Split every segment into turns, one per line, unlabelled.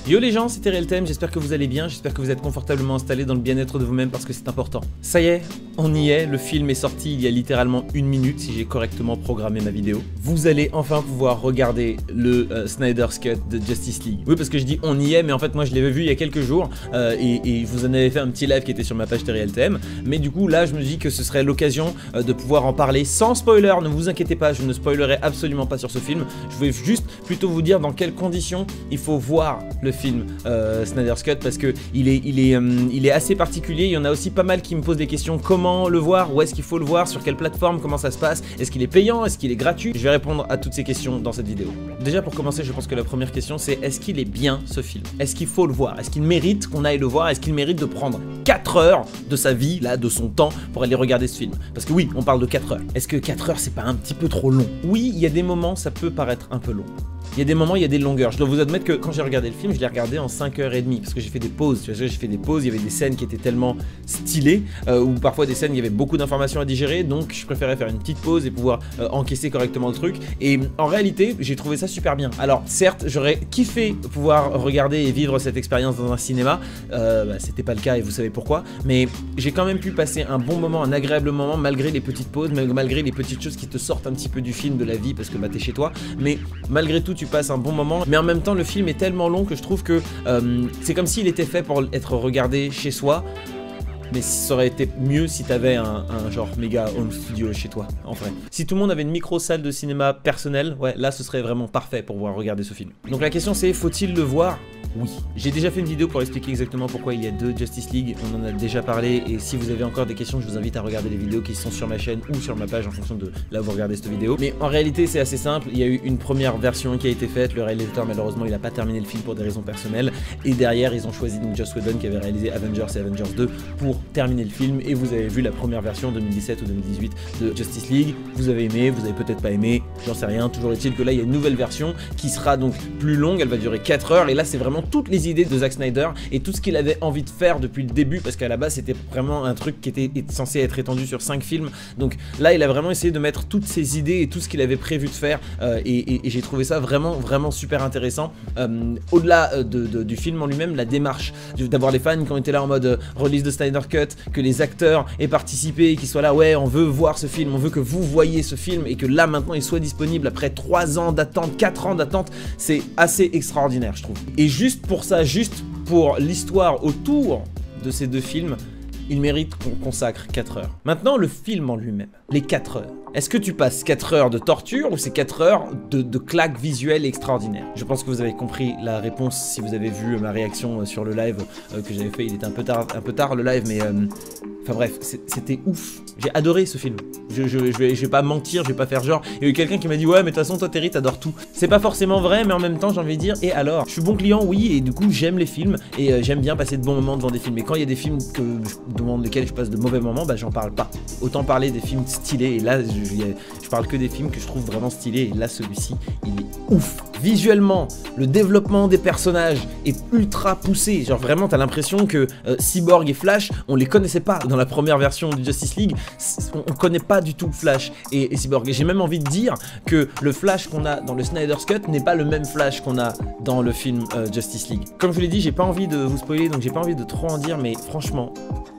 Yo les gens, c'était RealTime, j'espère que vous allez bien, j'espère que vous êtes confortablement installés dans le bien-être de vous-même parce que c'est important. Ça y est, on y est, le film est sorti il y a littéralement 1 minute si j'ai correctement programmé ma vidéo. Vous allez enfin pouvoir regarder le Snyder's Cut de Justice League. Oui, parce que je dis on y est, mais en fait moi je l'avais vu il y a quelques jours et je vous en avais fait un petit live qui était sur ma page RealTime. Mais du coup là je me dis que ce serait l'occasion de pouvoir en parler sans spoiler, ne vous inquiétez pas, je ne spoilerai absolument pas sur ce film. Je vais juste plutôt vous dire dans quelles conditions il faut voir le film Snyder's Cut parce que il est assez particulier. Il y en a aussi pas mal qui me posent des questions, comment le voir, où est-ce qu'il faut le voir, sur quelle plateforme, comment ça se passe, est-ce qu'il est payant, est-ce qu'il est gratuit. Je vais répondre à toutes ces questions dans cette vidéo. Déjà pour commencer, je pense que la première question c'est est-ce qu'il est bien ce film, est-ce qu'il faut le voir, est-ce qu'il mérite qu'on aille le voir, est-ce qu'il mérite de prendre 4 heures de sa vie, là, de son temps pour aller regarder ce film. Parce que oui, on parle de 4 heures. Est-ce que 4 heures c'est pas un petit peu trop long? Oui, il y a des moments ça peut paraître un peu long. Il y a des moments, il y a des longueurs. Je dois vous admettre que quand j'ai regardé le film, je l'ai regardé en 5h30 parce que j'ai fait des pauses. Tu vois, j'ai fait des pauses, il y avait des scènes qui étaient tellement stylées ou parfois des scènes, il y avait beaucoup d'informations à digérer. Donc je préférais faire une petite pause et pouvoir encaisser correctement le truc. Et en réalité, j'ai trouvé ça super bien. Alors certes, j'aurais kiffé pouvoir regarder et vivre cette expérience dans un cinéma. C'était pas le cas et vous savez pourquoi. Mais j'ai quand même pu passer un bon moment, un agréable moment malgré les petites pauses, malgré les petites choses qui te sortent un petit peu du film, de la vie parce que bah, t'es chez toi. Mais malgré tout, tu passes un bon moment, mais en même temps le film est tellement long que je trouve que c'est comme s'il était fait pour être regardé chez soi, mais ça aurait été mieux si t'avais un genre méga home studio chez toi, en vrai. Si tout le monde avait une micro salle de cinéma personnelle, ouais, là ce serait vraiment parfait pour pouvoir regarder ce film. Donc la question c'est, faut-il le voir ? Oui. J'ai déjà fait une vidéo pour expliquer exactement pourquoi il y a 2 Justice League, on en a déjà parlé, et si vous avez encore des questions, je vous invite à regarder les vidéos qui sont sur ma chaîne ou sur ma page en fonction de là où vous regardez cette vidéo. Mais en réalité c'est assez simple, il y a eu une première version qui a été faite, le réalisateur malheureusement il n'a pas terminé le film pour des raisons personnelles, et derrière ils ont choisi donc Joss Whedon qui avait réalisé Avengers et Avengers 2 pour terminer le film, et vous avez vu la première version 2017 ou 2018 de Justice League, vous avez aimé, vous avez peut-être pas aimé, j'en sais rien, toujours est-il que là il y a une nouvelle version qui sera donc plus longue, elle va durer 4 heures, et là c'est vraiment toutes les idées de Zack Snyder et tout ce qu'il avait envie de faire depuis le début, parce qu'à la base c'était vraiment un truc qui était censé être étendu sur 5 films, donc là il a vraiment essayé de mettre toutes ses idées et tout ce qu'il avait prévu de faire, et j'ai trouvé ça vraiment super intéressant. Au-delà du film en lui-même, la démarche d'avoir les fans qui ont été là en mode release de Snyder Cut, que les acteurs aient participé, qu'ils soient là, ouais on veut voir ce film, on veut que vous voyez ce film, et que là maintenant il soit disponible après 3 ans d'attente, 4 ans d'attente, c'est assez extraordinaire je trouve. Et juste pour ça, juste pour l'histoire autour de ces 2 films, il mérite qu'on consacre 4 heures. Maintenant, le film en lui-même, les 4 heures. Est-ce que tu passes 4 heures de torture ou c'est 4 heures de claques visuelles extraordinaires? Je pense que vous avez compris la réponse si vous avez vu ma réaction sur le live que j'avais fait. Il était un peu tard le live, mais enfin bref, c'était ouf. J'ai adoré ce film. Je vais pas mentir, je vais pas faire genre. Il y a eu quelqu'un qui m'a dit ouais mais de toute façon toi Terry t'adores tout. C'est pas forcément vrai, mais en même temps j'ai envie de dire et alors? Je suis bon client oui, et du coup j'aime les films et j'aime bien passer de bons moments devant des films. Et quand il y a des films devant lesquels je passe de mauvais moments, bah j'en parle pas. Autant parler des films stylés, et là je parle que des films que je trouve vraiment stylés, et là celui-ci il est ouf. Visuellement, le développement des personnages est ultra poussé, genre vraiment t'as l'impression que Cyborg et Flash, on les connaissait pas dans la première version du Justice League, on connaît pas du tout Flash et Cyborg, et j'ai même envie de dire que le Flash qu'on a dans le Snyder's Cut n'est pas le même Flash qu'on a dans le film Justice League. Comme je vous l'ai dit, j'ai pas envie de vous spoiler, donc j'ai pas envie de trop en dire, mais franchement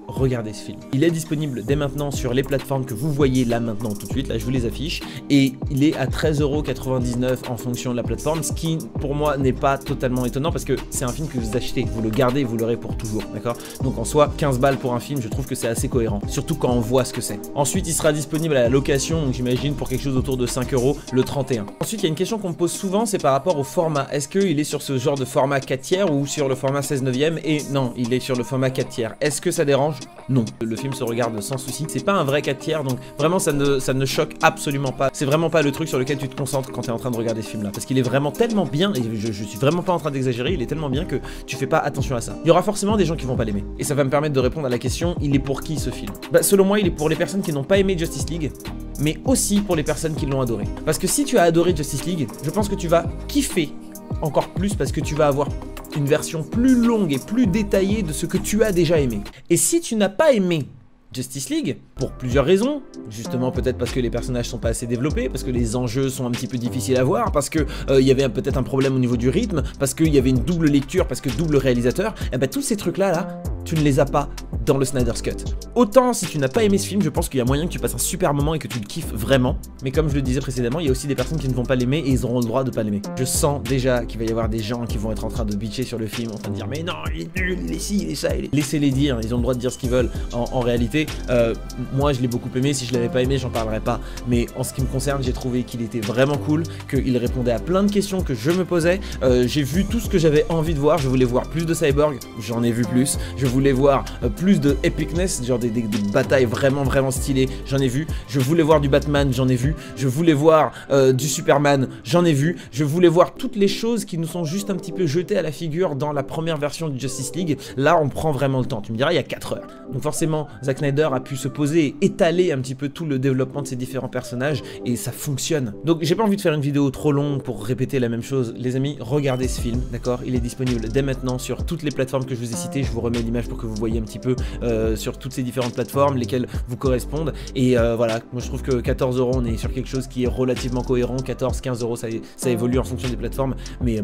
regardez ce film. Il est disponible dès maintenant sur les plateformes que vous voyez là maintenant tout de suite, là je vous les affiche, et il est à 13,99 € en fonction de la plateforme, ce qui pour moi n'est pas totalement étonnant parce que c'est un film que vous achetez, vous le gardez, vous l'aurez pour toujours, d'accord? Donc en soi, 15 balles pour un film, je trouve que c'est assez cohérent, surtout quand on voit ce que c'est. Ensuite, il sera disponible à la location, donc j'imagine pour quelque chose autour de 5 € le 31. Ensuite, il y a une question qu'on me pose souvent, c'est par rapport au format. Est-ce qu'il est sur ce genre de format 4/3 ou sur le format 16/9? Et non, il est sur le format 4/3. Est-ce que ça dérange? Non, le film se regarde sans souci. C'est pas un vrai 4/3, donc vraiment ça ne choque absolument pas. C'est vraiment pas le truc sur lequel tu te concentres quand tu es en train de regarder ce film là, parce qu'il est vraiment tellement bien, et je suis vraiment pas en train d'exagérer, il est tellement bien que tu fais pas attention à ça. Il y aura forcément des gens qui vont pas l'aimer, et ça va me permettre de répondre à la question, il est pour qui ce film? Bah selon moi il est pour les personnes qui n'ont pas aimé Justice League, mais aussi pour les personnes qui l'ont adoré. Parce que si tu as adoré Justice League, je pense que tu vas kiffer encore plus parce que tu vas avoir une version plus longue et plus détaillée de ce que tu as déjà aimé. Et si tu n'as pas aimé Justice League, pour plusieurs raisons. Justement, peut-être parce que les personnages sont pas assez développés, parce que les enjeux sont un petit peu difficiles à voir, parce que il y avait peut-être un problème au niveau du rythme, parce qu'il y avait une double lecture, parce que double réalisateur. Et ben tous ces trucs-là, tu ne les as pas dans le Snyder's Cut. Autant si tu n'as pas aimé ce film, je pense qu'il y a moyen que tu passes un super moment et que tu le kiffes vraiment. Mais comme je le disais précédemment, il y a aussi des personnes qui ne vont pas l'aimer et ils auront le droit de pas l'aimer. Je sens déjà qu'il va y avoir des gens qui vont être en train de bitcher sur le film, en train de dire mais non, il est nul, il est ci, il est ça. Laissez-les dire, ils ont le droit de dire ce qu'ils veulent. En réalité, moi je l'ai beaucoup aimé, si je l'avais pas aimé, j'en parlerais pas. Mais en ce qui me concerne, j'ai trouvé qu'il était vraiment cool, qu'il répondait à plein de questions que je me posais. J'ai vu tout ce que j'avais envie de voir. Je voulais voir plus de Cyborg, j'en ai vu plus. Je voulais voir plus de epicness, genre des batailles vraiment stylées, j'en ai vu. Je voulais voir du Batman, j'en ai vu. Je voulais voir du Superman, j'en ai vu. Je voulais voir toutes les choses qui nous sont juste un petit peu jetées à la figure dans la première version de Justice League. Là, on prend vraiment le temps. Tu me diras, il y a 4 heures. Donc forcément, Zack Snyder a pu se poser et étaler un petit peu tout le développement de ces différents personnages et ça fonctionne. Donc j'ai pas envie de faire une vidéo trop longue pour répéter la même chose. Les amis, regardez ce film, d'accord? Il est disponible dès maintenant sur toutes les plateformes que je vous ai citées. Je vous remets l'image pour que vous voyez un petit peu sur toutes ces différentes plateformes, lesquelles vous correspondent. Et voilà, moi je trouve que 14 €, on est sur quelque chose qui est relativement cohérent. 14-15 €, ça évolue en fonction des plateformes. Mais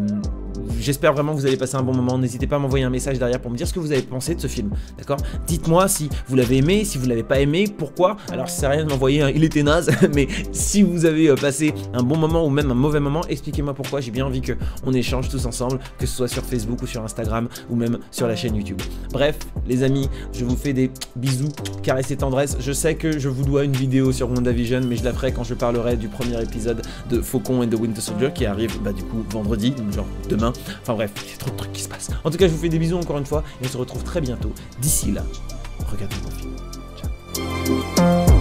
j'espère vraiment que vous allez passer un bon moment. N'hésitez pas à m'envoyer un message derrière pour me dire ce que vous avez pensé de ce film, d'accord? Dites-moi si vous l'avez aimé, si vous l'avez pas aimé, pourquoi. Alors ça sert à rien de m'envoyer un il était naze, mais si vous avez passé un bon moment ou même un mauvais moment, expliquez-moi pourquoi. J'ai bien envie qu'on échange tous ensemble, que ce soit sur Facebook ou sur Instagram ou même sur la chaîne YouTube. Bref, les amis, je vous fais des bisous, caresses et tendresses. Je sais que je vous dois une vidéo sur WandaVision, mais je la ferai quand je parlerai du premier épisode de Faucon and the Winter Soldier qui arrive du coup vendredi, donc genre demain. Enfin bref, il y a trop de trucs qui se passent. En tout cas, je vous fais des bisous encore une fois et on se retrouve très bientôt. D'ici là, regardez mon film. Ciao.